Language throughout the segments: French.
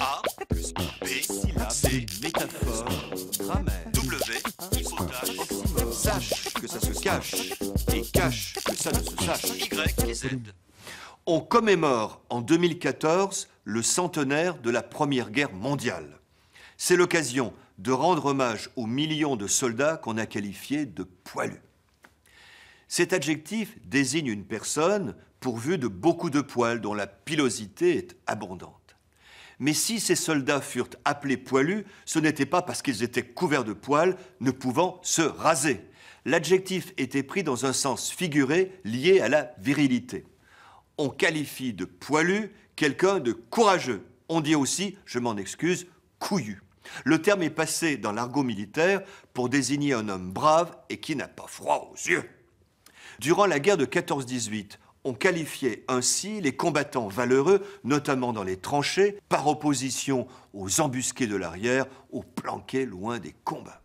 A plus B, C, métaphore, grammaire, W, hypothèse, oxymore, sache que ça se cache et cache que ça ne se sache. Y et Z. On commémore en 2014 le centenaire de la Première Guerre mondiale. C'est l'occasion de rendre hommage aux millions de soldats qu'on a qualifiés de poilus. Cet adjectif désigne une personne pourvue de beaucoup de poils dont la pilosité est abondante. Mais si ces soldats furent appelés poilus, ce n'était pas parce qu'ils étaient couverts de poils, ne pouvant se raser. L'adjectif était pris dans un sens figuré lié à la virilité. On qualifie de poilu quelqu'un de courageux. On dit aussi, je m'en excuse, couillu. Le terme est passé dans l'argot militaire pour désigner un homme brave et qui n'a pas froid aux yeux. Durant la guerre de 14-18, on qualifiait ainsi les combattants valeureux, notamment dans les tranchées, par opposition aux embusqués de l'arrière, aux planqués loin des combats.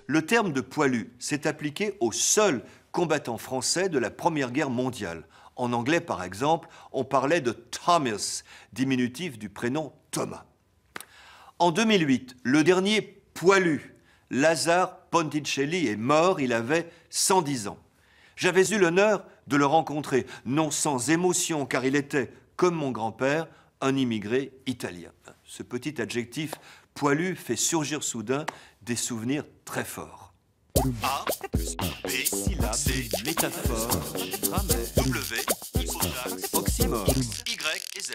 Le terme de poilu s'est appliqué aux seuls combattants français de la Première Guerre mondiale. En anglais, par exemple, on parlait de Thomas, diminutif du prénom Thomas. En 2008, le dernier poilu, Lazare Ponticelli, est mort, il avait 110 ans. J'avais eu l'honneur de le rencontrer, non sans émotion, car il était, comme mon grand-père, un immigré italien. Ce petit adjectif poilu fait surgir soudain des souvenirs très forts. A plus B, C, métaphore, grammaire, W, hypothèse, oxymore. Y et Z.